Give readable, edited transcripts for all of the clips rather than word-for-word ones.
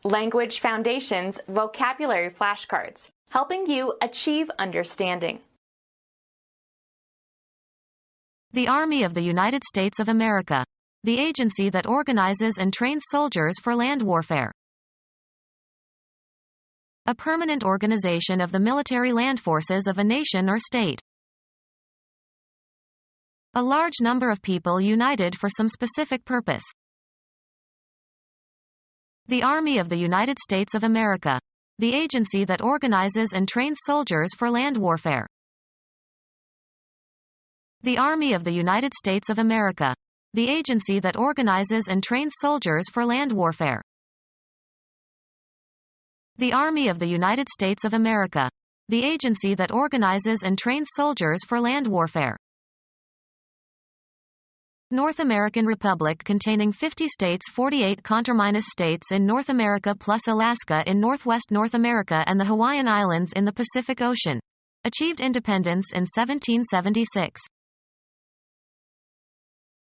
Language Foundations Vocabulary Flashcards, helping you achieve understanding. The Army of the United States of America. The agency that organizes and trains soldiers for land warfare. A permanent organization of the military land forces of a nation or state. A large number of people united for some specific purpose. The Army of the United States of America. The agency that organizes and trains soldiers for land warfare. The Army of the United States of America. The agency that organizes and trains soldiers for land warfare. The Army of the United States of America. The agency that organizes and trains soldiers for land warfare. North American Republic containing 50 states, 48 conterminous states in North America plus Alaska in northwest North America and the Hawaiian Islands in the Pacific Ocean. Achieved independence in 1776.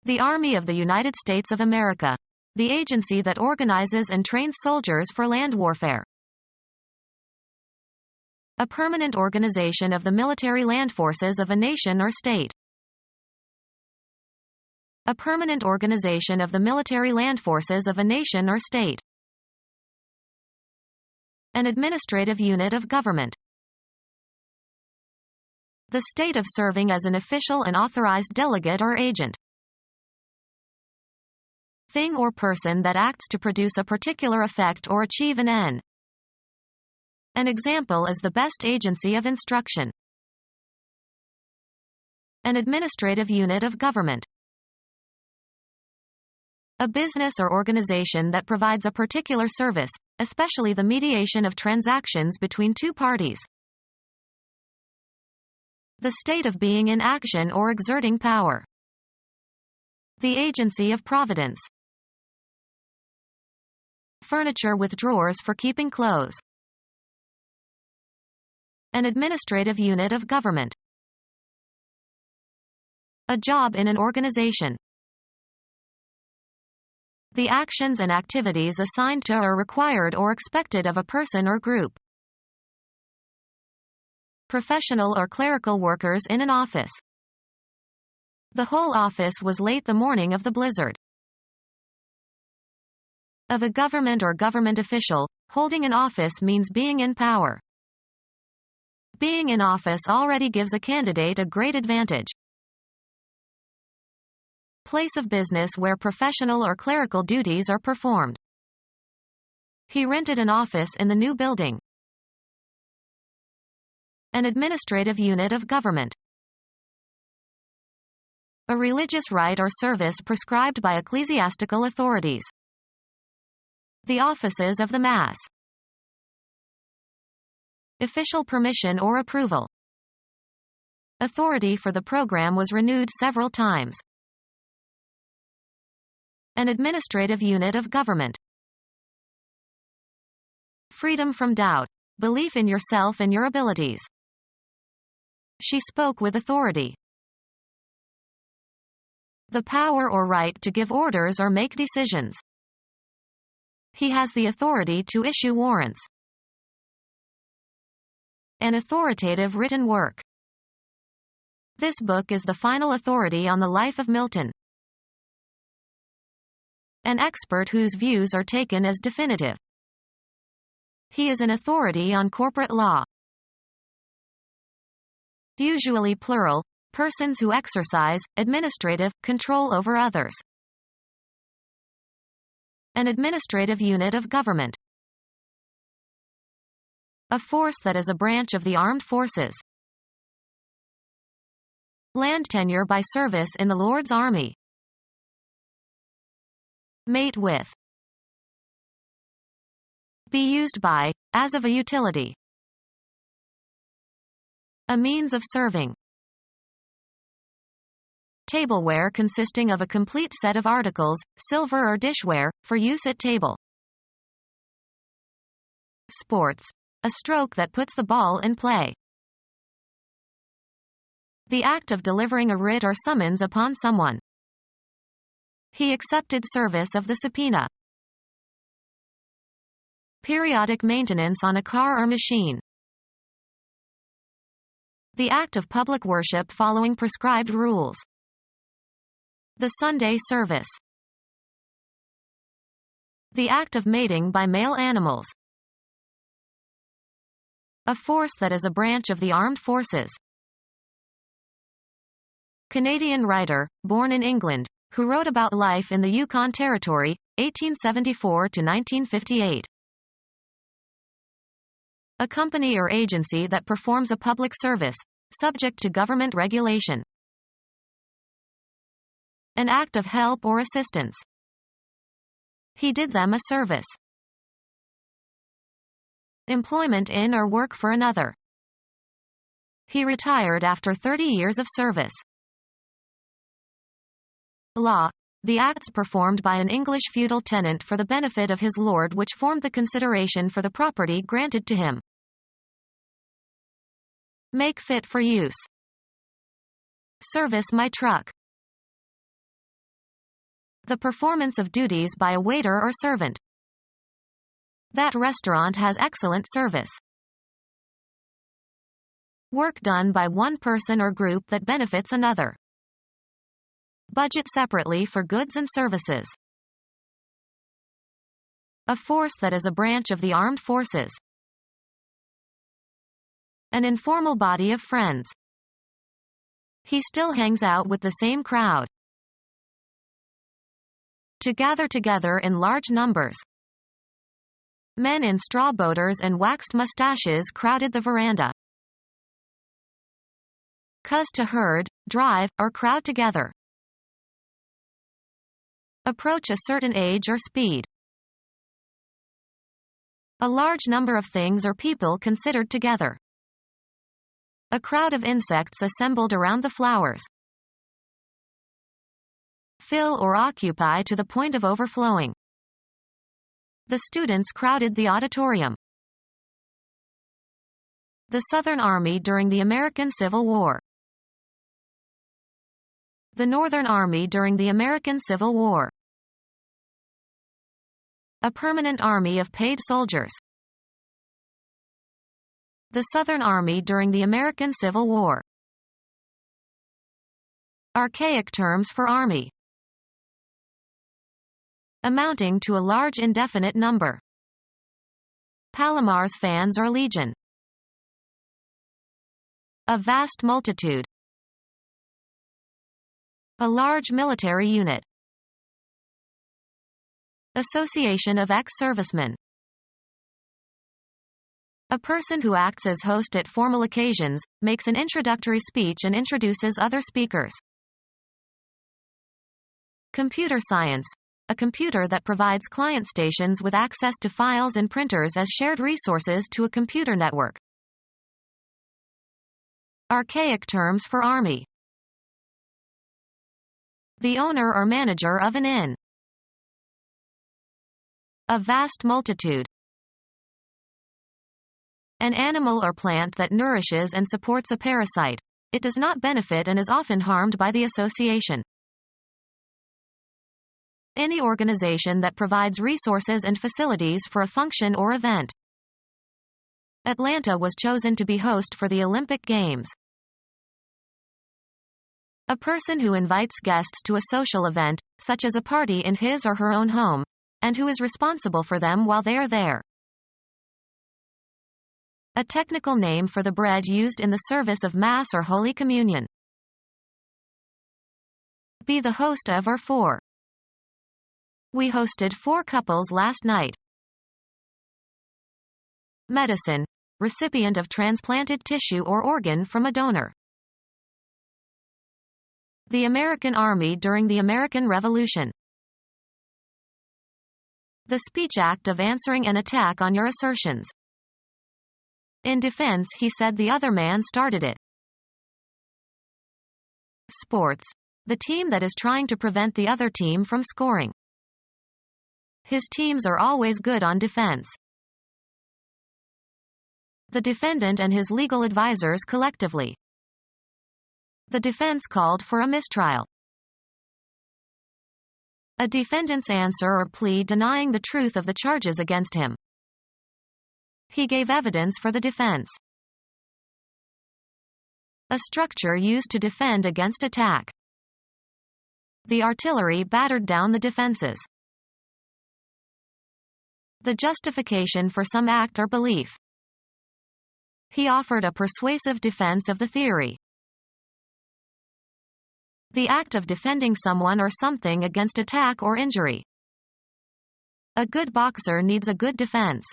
The Army of the United States of America. The agency that organizes and trains soldiers for land warfare. A permanent organization of the military land forces of a nation or state. A permanent organization of the military land forces of a nation or state. An administrative unit of government. The state of serving as an official and authorized delegate or agent. Thing or person that acts to produce a particular effect or achieve an end. An example is the best agency of instruction. An administrative unit of government. A business or organization that provides a particular service, especially the mediation of transactions between two parties. The state of being in action or exerting power. The agency of providence. Furniture with drawers for keeping clothes. An administrative unit of government. A job in an organization. The actions and activities assigned to or required or expected of a person or group. Professional or clerical workers in an office. The whole office was late the morning of the blizzard. Of a government or government official, holding an office means being in power. Being in office already gives a candidate a great advantage. Place of business where professional or clerical duties are performed. He rented an office in the new building. An administrative unit of government. A religious rite or service prescribed by ecclesiastical authorities. The offices of the Mass. Official permission or approval. Authority for the program was renewed several times. An administrative unit of government. Freedom from doubt. Belief in yourself and your abilities. She spoke with authority. The power or right to give orders or make decisions. He has the authority to issue warrants. An authoritative written work. This book is the final authority on the life of Milton. An expert whose views are taken as definitive. He is an authority on corporate law. Usually plural, persons who exercise administrative control over others. An administrative unit of government. A force that is a branch of the armed forces. Land tenure by service in the Lord's Army. Mate with. Be used by, as of a utility. A means of serving. Tableware consisting of a complete set of articles, silver or dishware, for use at table. Sports. A stroke that puts the ball in play. The act of delivering a writ or summons upon someone. He accepted service of the subpoena. Periodic maintenance on a car or machine. The act of public worship following prescribed rules. The Sunday service. The act of mating by male animals. A force that is a branch of the armed forces. Canadian writer, born in England, who wrote about life in the Yukon Territory, 1874 to 1958. A company or agency that performs a public service, subject to government regulation. An act of help or assistance. He did them a service. Employment in or work for another. He retired after 30 years of service. Law. The acts performed by an English feudal tenant for the benefit of his lord which formed the consideration for the property granted to him. Make fit for use. Service my truck. The performance of duties by a waiter or servant. That restaurant has excellent service. Work done by one person or group that benefits another. Budget separately for goods and services. A force that is a branch of the armed forces. An informal body of friends. He still hangs out with the same crowd. To gather together in large numbers. Men in straw boaters and waxed mustaches crowded the veranda. Cause to herd, drive, or crowd together. Approach a certain age or speed. A large number of things or people considered together. A crowd of insects assembled around the flowers. Fill or occupy to the point of overflowing. The students crowded the auditorium. The Southern Army during the American Civil War. The Northern Army during the American Civil War. A permanent army of paid soldiers. The Southern Army during the American Civil War. Archaic terms for army. Amounting to a large indefinite number. Palomar's fans or legion. A vast multitude. A large military unit. Association of ex-servicemen. A person who acts as host at formal occasions, makes an introductory speech and introduces other speakers. Computer science. A computer that provides client stations with access to files and printers as shared resources to a computer network. Archaic terms for army. The owner or manager of an inn. A vast multitude. An animal or plant that nourishes and supports a parasite. It does not benefit and is often harmed by the association. Any organization that provides resources and facilities for a function or event. Atlanta was chosen to be host for the Olympic Games. A person who invites guests to a social event, such as a party in his or her own home, and who is responsible for them while they are there. A technical name for the bread used in the service of Mass or Holy Communion. Be the host of or for. We hosted 4 couples last night. Medicine. Recipient of transplanted tissue or organ from a donor. The American Army during the American Revolution. The speech act of answering an attack on your assertions. In defense, he said the other man started it. Sports. The team that is trying to prevent the other team from scoring. His teams are always good on defense. The defendant and his legal advisors collectively. The defense called for a mistrial. A defendant's answer or plea denying the truth of the charges against him. He gave evidence for the defense. A structure used to defend against attack. The artillery battered down the defenses. The justification for some act or belief. He offered a persuasive defense of the theory. The act of defending someone or something against attack or injury. A good boxer needs a good defense.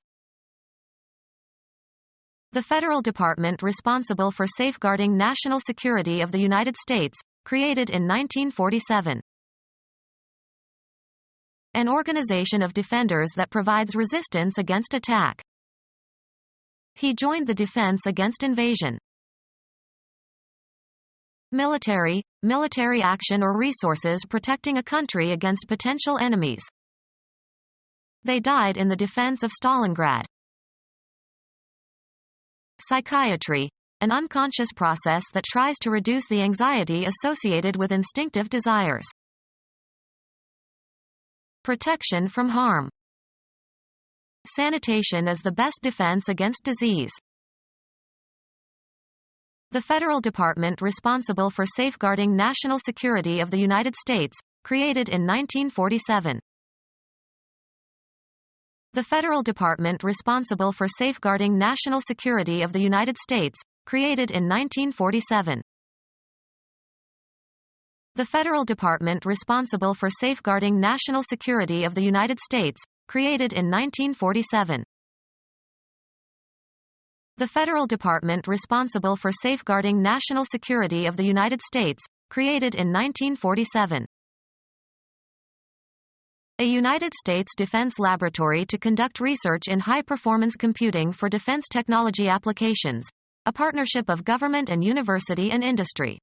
The federal department responsible for safeguarding national security of the United States, created in 1947. An organization of defenders that provides resistance against attack. He joined the defense against invasion. Military action or resources protecting a country against potential enemies. They died in the defense of Stalingrad. Psychiatry, an unconscious process that tries to reduce the anxiety associated with instinctive desires. Protection from harm. Sanitation is the best defense against disease. The federal department responsible for safeguarding national security of the United States, created in 1947. The federal department responsible for safeguarding national security of the United States, created in 1947. The federal department responsible for safeguarding national security of the United States, created in 1947. The federal department responsible for safeguarding national security of the United States, created in 1947. A United States Defense Laboratory to conduct research in high-performance computing for defense technology applications, a partnership of government and university and industry.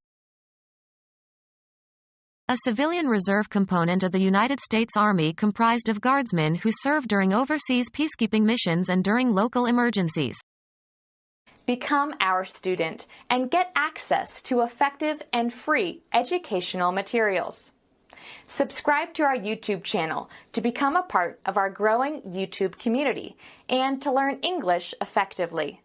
A civilian reserve component of the United States Army comprised of guardsmen who serve during overseas peacekeeping missions and during local emergencies. Become our student and get access to effective and free educational materials. Subscribe to our YouTube channel to become a part of our growing YouTube community and to learn English effectively.